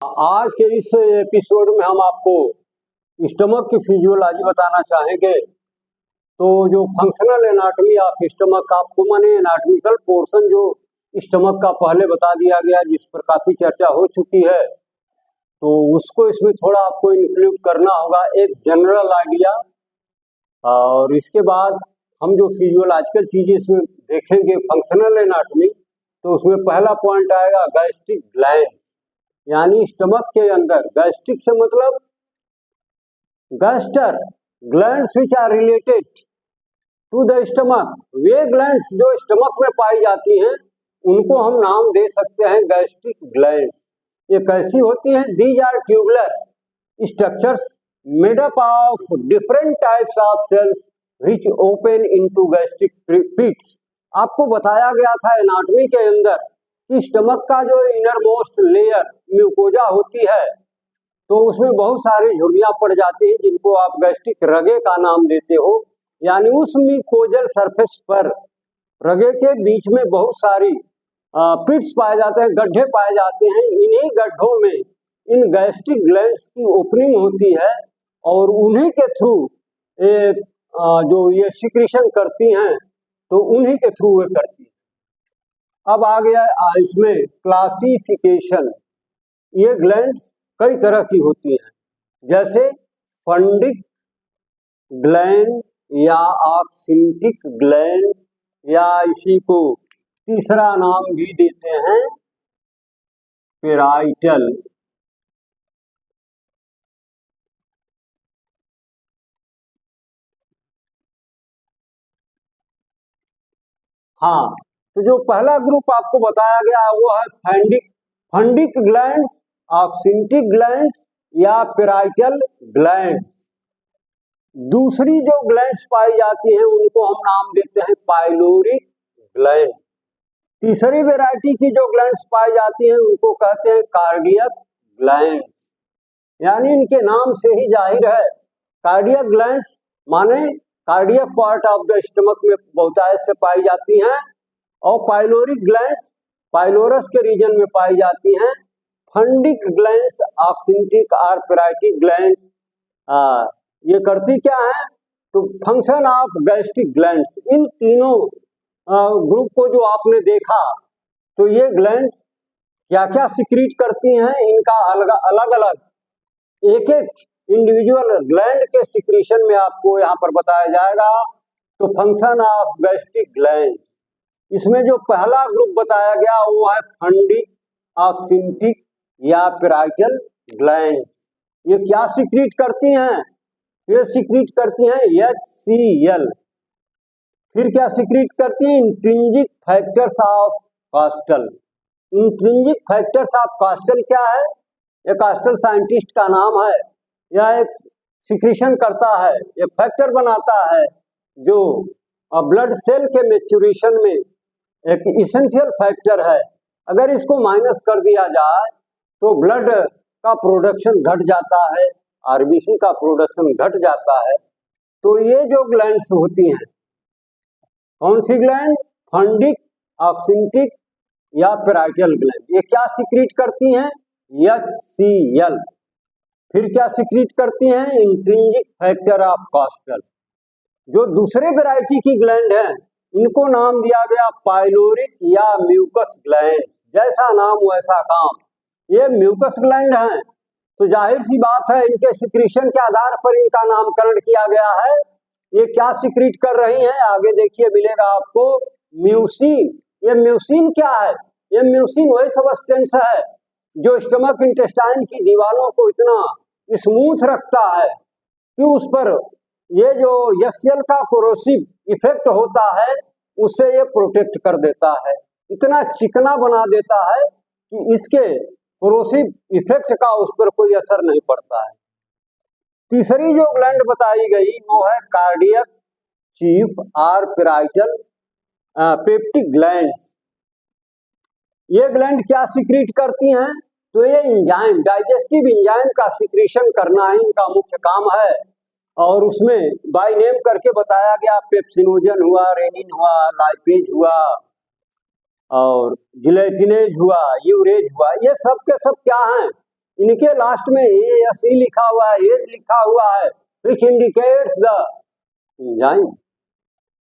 आज के इस एपिसोड में हम आपको स्टमक की फिजियोलॉजी बताना चाहेंगे। तो जो फंक्शनल एनाटॉमी ऑफ स्टमक, आपको माने एनाटॉमिकल पोर्शन जो स्टमक का पहले बता दिया गया, जिस पर काफी चर्चा हो चुकी है, तो उसको इसमें थोड़ा आपको इंक्लूड करना होगा, एक जनरल आइडिया। और इसके बाद हम जो फिजियोलॉजिकल चीजें इसमें देखेंगे फंक्शनल एनाटॉमी, तो उसमें पहला पॉइंट आएगा गैस्ट्रिक ग्लैंड, यानी स्टमक के अंदर। गैस्ट्रिक से मतलब gaster, glands which are related to the stomach. वे ग्लैंड्स जो स्टमक में पाई जाती हैं उनको हम नाम दे सकते हैं गैस्ट्रिक ग्लैंड्स। ये कैसी होती हैं? These are tubular structures made up of different types of cells which open into gastric pits. आपको बताया गया था एनाटॉमी के अंदर कि स्टमक का जो इनर मोस्ट लेयर म्यूकोजा होती है, तो उसमें बहुत सारी झुर्रियां पड़ जाती हैं जिनको आप गैस्ट्रिक रगे का नाम देते हो। यानी उस म्यूकोजल सरफेस पर रगे के बीच में बहुत सारी पिट्स पाए जाते हैं, गड्ढे पाए जाते हैं। इन्हीं गड्ढों में इन गैस्ट्रिक ग्लैंड्स की ओपनिंग होती है और उन्हीं के थ्रू जो ये सिक्रीशन करती हैं, तो उन्हीं के थ्रू ये करती है। अब आ गया इसमें क्लासिफिकेशन। ये ग्लैंड्स कई तरह की होती हैं, जैसे फंडिक ग्लैंड या ऑक्सिंटिक ग्लैंड, या इसी को तीसरा नाम भी देते हैं पेराइटल। हाँ, तो जो पहला ग्रुप आपको बताया गया वो है फंडिक ग्लैंड्स, ऑक्सिंटिक ग्लैंड्स या पेराइटल ग्लैंड्स। दूसरी जो ग्लैंड्स पाई जाती हैं उनको हम नाम देते हैं पाइलोरिक ग्लैंड। तीसरी वैरायटी की जो ग्लैंड्स पाई जाती हैं उनको कहते हैं कार्डियक ग्लैंड्स। यानी इनके नाम से ही जाहिर है, कार्डियक ग्लैंड्स माने cardiac part of the stomach में बहुतायत से पाई जाती हैं, और पाइलोरिक ग्लैंड्स पाइलोरस के रीजन में पाई जाती हैं। फंडिक ग्लैंड्स, ऑक्सिंटिक और पेराइटिक ग्लैंड्स ये करती क्या है? तो फंक्शन ऑफ गैस्ट्रिक ग्लैंड्स। इन तीनों ग्रुप को जो आपने देखा, तो ये ग्लैंड्स क्या क्या सिक्रीट करती हैं, इनका अलग अलग एक एक इंडिविजुअल ग्लैंड के सिक्रीशन में आपको यहाँ पर बताया जाएगा। तो फंक्शन ऑफ गैस्ट्रिक ग्लैंड्स, इसमें जो पहला ग्रुप बताया गया वो है फंडिक, ऑक्सिंटिक या पेराइटल ग्लैंड्स। ये क्या सिक्रीट करती हैं? ये सिक्रीट करती हैं HCl। फिर क्या सिक्रीट करती हैं? Intrinsic factors of कास्टल। Intrinsic factors of कास्टल क्या है? एक कास्टल साइंटिस्ट का नाम है। यह एक सिक्रीशन करता है, एक फैक्टर बनाता है जो ब्लड सेल के मैच्योरेशन में एक इसेंशियल फैक्टर है। अगर इसको माइनस कर दिया जाए तो ब्लड का प्रोडक्शन घट जाता है, आरबीसी का प्रोडक्शन घट जाता है। तो ये जो ग्लैंड्स होती हैं, कौन सी ग्लैंड? फंडिक, ऑक्सिंटिक या पेराइटल ग्लैंड, ये क्या सिक्रीट करती हैं? HCl। फिर क्या सिक्रीट करती हैं? Intrinsic factor of कास्टल। जो दूसरे वैरायटी की ग्लैंड है इनको नाम दिया गया पाइलोरिक या म्यूकस ग्लैंड्स। जैसा नाम वैसा काम, ये म्यूकस ग्लैंड हैं, तो जाहिर सी बात है इनके सिक्रीशन के आधार पर इनका नामकरण किया गया है। ये क्या सिक्रीट कर रही हैं? आगे देखिए, मिलेगा आपको म्यूसिन। ये म्यूसिन क्या है? ये म्यूसिन वही सब्सटेंस है जो स्टमक इंटेस्टाइन की दीवारों को इतना स्मूथ रखता है कि उस पर ये जो HCl का कोरोसिव इफेक्ट होता है उससे ये प्रोटेक्ट कर देता है, इतना चिकना बना देता है कि इसके कोरोसिव इफेक्ट का उस पर कोई असर नहीं पड़ता है। तीसरी जो ग्लैंड बताई गई वो है कार्डियक चीफ और पेराइटल पेप्टिक ग्लैंड्स। ये ग्लैंड क्या सिक्रीट करती हैं? तो ये एंजाइम, डाइजेस्टिव एंजाइम का सिक्रीशन करना ही इनका मुख्य काम है। और उसमें बाय नेम करके बताया गया, पेप्सिनोजन हुआ, रेनिन हुआ, लाइपेज हुआ, और जिलेटिनेज हुआ, यूरेज हुआ। ये सब के सब क्या हैं? इनके लास्ट में ASE लिखा हुआ है, एज लिखा हुआ है, विच इंडिकेट्स द एंजाइम।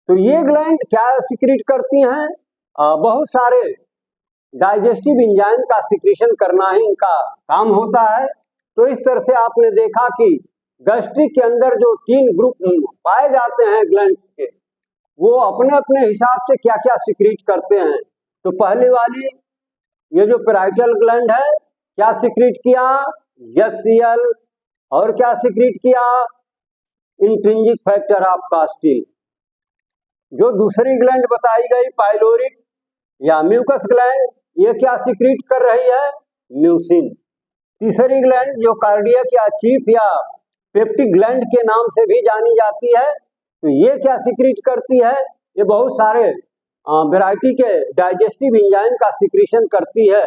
तो ये ग्लैंड क्या सिक्रीट करती हैं? बहुत सारे डाइजेस्टिव एंजाइम का सिक्रीशन करना ही इनका काम होता है। तो इस तरह से आपने देखा कि गैस्ट्रिक के अंदर जो 3 ग्रुप पाए जाते हैं ग्लैंड्स के, वो अपने अपने हिसाब से क्या क्या सिक्रीट करते हैं। तो पहले वाली ये जो पैराइटल ग्लैंड है, क्या सिक्रीट किया? HCl। और क्या सिक्रीट किया? Intrinsic factor of casting. जो दूसरी ग्लैंड बताई गई पाइलोरिक या म्यूकस ग्लैंड, ये क्या सिक्रीट कर रही है? म्यूसिन। तीसरी ग्लैंड जो कार्डियक या चीफ या पेप्टिक ग्लैंड के नाम से भी जानी जाती है, तो ये क्या सिक्रीट करती है? ये बहुत सारे वैरायटी के डाइजेस्टिव एंजाइम का सिक्रीशन करती है।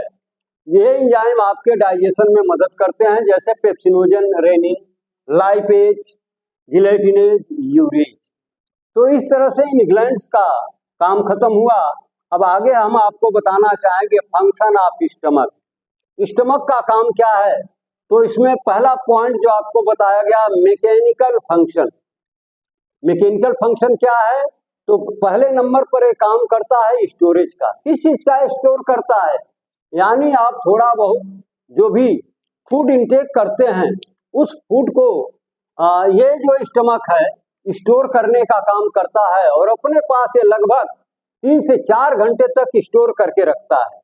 ये एंजाइम आपके डाइजेशन में मदद करते हैं, जैसे पेप्सिनोजन, रेनिन, लाइपेज, जिलेटिनेज, यूरेज। तो इस तरह से इन ग्लैंड्स का काम खत्म हुआ। अब आगे हम आपको बताना चाहेंगे फंक्शन ऑफ स्टमक। स्टमक का काम क्या है? तो इसमें पहला पॉइंट जो आपको बताया गया, मैकेनिकल फंक्शन। मैकेनिकल फंक्शन क्या है? तो पहले नंबर पर एक काम करता है स्टोरेज का। किस चीज का स्टोर करता है? यानी आप थोड़ा बहुत जो भी फूड इंटेक करते हैं, उस फूड को ये जो स्टमक है स्टोर करने का काम करता है, और अपने पास ये लगभग 3 से 4 घंटे तक स्टोर करके रखता है।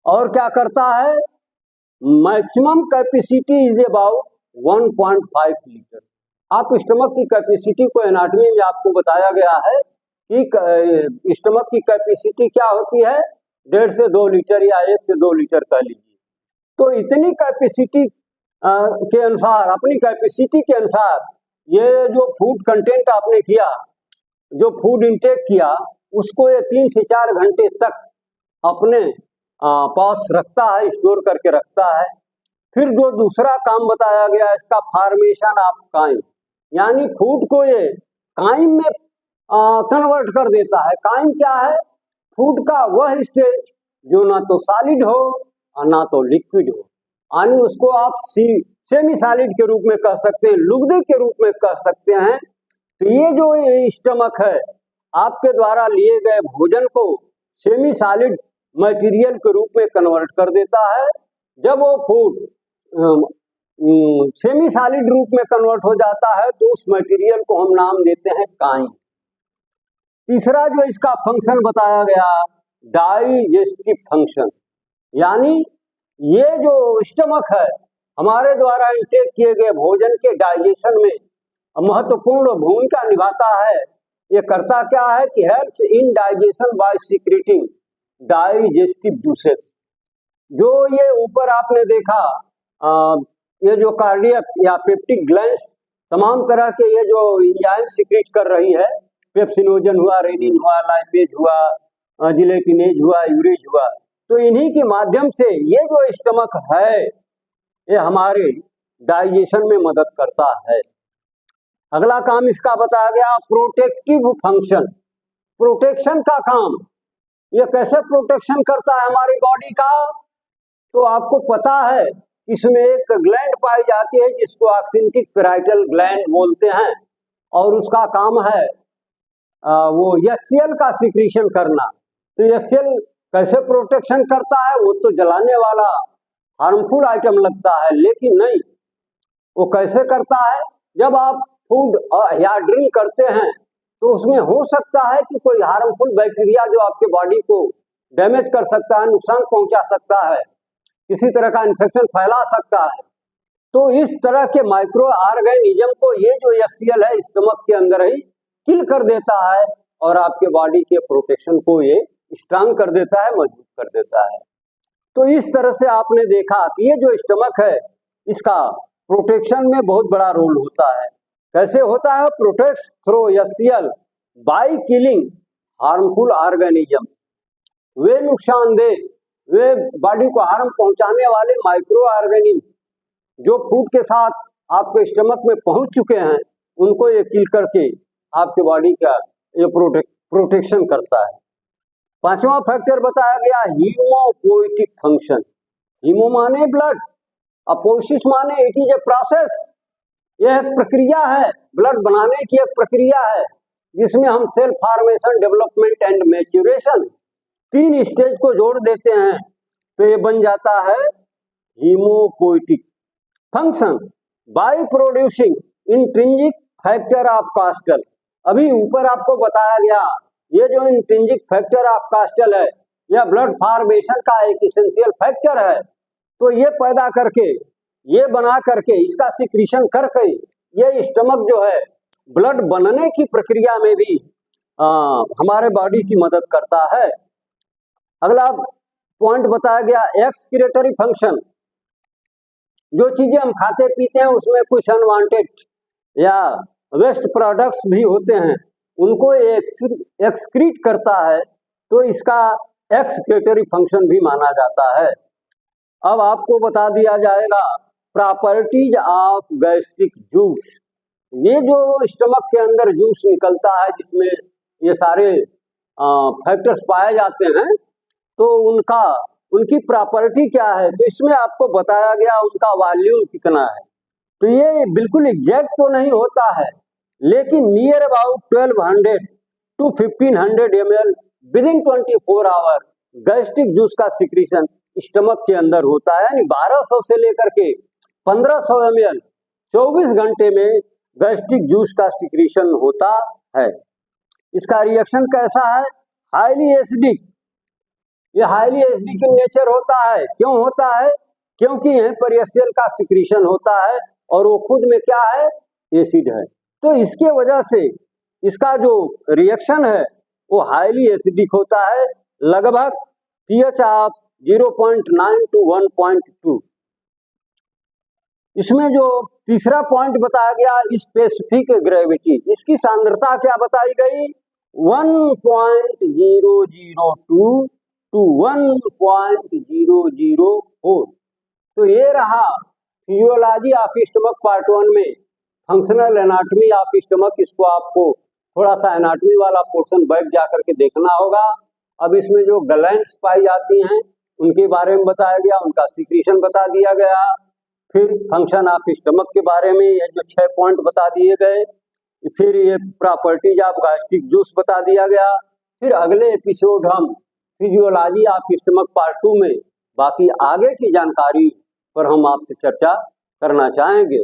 और क्या करता है? Maximum capacity is about 1.5 litre. आप स्टमक की कैपेसिटी को एनाटॉमी में आपको बताया गया है कि स्टमक की कैपेसिटी क्या होती है? 1.5 से 2 लीटर या 1 से 2 लीटर कह लीजिए। तो इतनी कैपेसिटी के अनुसार, अपनी कैपेसिटी के अनुसार ये जो फूड कंटेंट आपने किया, जो फूड इंटेक किया, उसको ये 3 से 4 घंटे तक अपने पास रखता है, स्टोर करके रखता है। फिर जो दूसरा काम बताया गया इसका, फॉर्मेशन ऑफ काइम, यानी फूड को ये काइम में कन्वर्ट कर देता है। काइम क्या है? फूड का वह स्टेज जो ना तो सॉलिड हो और ना तो लिक्विड हो, यानी उसको आप सेमी सॉलिड के रूप में कह सकते हैं, लुगदी के रूप में कह सकते हैं। तो ये जो स्टमक है, आपके द्वारा लिए गए भोजन को सेमी सॉलिड मटेरियल के रूप में कन्वर्ट कर देता है। जब वो फूड सेमी सॉलिड रूप में कन्वर्ट हो जाता है, तो उस मटेरियल को हम नाम देते हैं काइम। तीसरा जो इसका फंक्शन बताया गया, डाइजेस्टिव फंक्शन, यानी ये जो स्टमक है, हमारे द्वारा इंटेक किए गए भोजन के डाइजेशन में महत्वपूर्ण भूमिका निभाता है। ये करता क्या है कि help in digestion bye secreting digestive juices. जो ये ऊपर आपने देखा, ये जो कार्डियक या पेप्टिक ग्लैंड्स तमाम तरह के ये जो एंजाइम सीक्रेट कर रही है, पेप्सिनोजन हुआ, रेनिन हुआ, लाइपेज हुआ, जिलेटिनेज हुआ, यूरेज हुआ, तो इन्हीं के माध्यम से ये जो स्टमक है, ये हमारे डाइजेशन में मदद करता है। अगला काम इसका बताया गया, प्रोटेक्टिव फंक्शन। प्रोटेक्शन का काम, ये कैसे प्रोटेक्शन करता है हमारी बॉडी का? तो आपको पता है इसमें एक ग्लैंड पाई जाती है जिसको ऑक्सिंटिक पैराइटल ग्लैंड बोलते हैं, और उसका काम है वो HCl का सिक्रीशन करना। तो HCl कैसे प्रोटेक्शन करता है? वो तो जलाने वाला हार्मफुल आइटम लगता है, लेकिन नहीं, वो कैसे करता है? जब आप फूड या ड्रिंक करते हैं, तो उसमें हो सकता है कि कोई हार्मफुल बैक्टीरिया जो आपके बॉडी को डैमेज कर सकता है, नुकसान पहुंचा सकता है, किसी तरह का इन्फेक्शन फैला सकता है। तो इस तरह के माइक्रो ऑर्गेनिज्म को ये जो HCl है स्टमक के अंदर ही किल कर देता है, और आपके बॉडी के प्रोटेक्शन को ये स्ट्रांग कर देता है, मजबूत कर देता है। तो इस तरह से आपने देखा कि ये जो स्टमक है, इसका प्रोटेक्शन में बहुत बड़ा रोल होता है। कैसे होता है? Protects through HCl by killing harmful organism. वे नुकसानदेह, वे बॉडी को हार्म पहुंचाने वाले माइक्रो ऑर्गेनिज्म जो फूड के साथ आपके स्टमक में पहुंच चुके हैं, उनको ये किल करके आपके बॉडी का ये प्रोटेक्शन करता है। 5वां फैक्टर बताया गया, हीमोपोएटिक फंक्शन। हीमो माने ब्लड, अपोसिस माने इट इज ए प्रोसेस, यह एक प्रक्रिया है, ब्लड बनाने की एक प्रक्रिया है जिसमें हम cell formation, development and maturation 3 stage को जोड़ देते हैं तो ये बन जाता है haemopoietic. Function by producing intrinsic factor of Castle, अभी ऊपर आपको बताया गया ये जो इंट्रिंसिक फैक्टर ऑफ कास्टल है यह ब्लड फॉर्मेशन का एक इसेंशियल फैक्टर है, तो ये पैदा करके, ये बना करके, इसका सिक्रीशन करके ये स्टमक जो है ब्लड बनने की प्रक्रिया में भी हमारे बॉडी की मदद करता है। अगला पॉइंट बताया गया एक्सक्रीटरी फंक्शन, जो चीजें हम खाते पीते हैं उसमें कुछ अनवांटेड या वेस्ट प्रोडक्ट्स भी होते हैं, उनको एक्सक्रीट करता है, तो इसका एक्सक्रीटरी फंक्शन भी माना जाता है। अब आपको बता दिया जाएगा प्रॉपर्टीज ऑफ गैस्ट्रिक जूस, ये जो स्टमक के अंदर जूस निकलता है जिसमें ये सारे फैक्टर्स पाए जाते हैं, तो उनकी प्रॉपर्टी क्या है, तो इसमें आपको बताया गया उनका वॉल्यूम कितना है। तो ये बिल्कुल एग्जैक्ट तो नहीं होता है, लेकिन near about 1200 to 1500 ml within 24 hour gastric juice का सिक्रीशन स्टमक के अंदर होता है, यानी 1200 से लेकर के 1500 ml 24 घंटे में गैस्ट्रिक जूस का सिक्रीशन होता है। इसका रिएक्शन कैसा है, हाईली एसिडिक, ये हाईली एसिडिक इन नेचर होता है। क्यों होता है, क्योंकि यहीं पर एचसीएल का सिक्रीशन होता है और वो खुद में क्या है, एसिड है, तो इसके वजह से इसका जो रिएक्शन है वो हाईली एसिडिक होता है, लगभग पीएच ऑफ 0.9 to 1.2। इसमें जो तीसरा पॉइंट बताया गया स्पेसिफिक ग्रेविटी, इसकी सांद्रता क्या बताई गई, 1.002 to 1.004। तो ये रहा फिजियोलॉजी ऑफ स्टमक पार्ट 1 में फंक्शनल एनाटॉमी ऑफ स्टमक, इसको आपको थोड़ा सा एनाटॉमी वाला पोर्शन बैठ जा करके देखना होगा। अब इसमें जो ग्लैंड्स पाई जाती हैं उनके बारे में बताया गया, उनका सिक्रीशन बता दिया गया, फिर फंक्शन ऑफ स्टमक के बारे में ये जो 6 पॉइंट बता दिए गए, फिर ये प्रॉपर्टीज ऑफ गैस्ट्रिक जूस बता दिया गया। फिर अगले एपिसोड हम फिजियोलॉजी ऑफ स्टमक पार्ट 2 में बाकी आगे की जानकारी पर हम आपसे चर्चा करना चाहेंगे।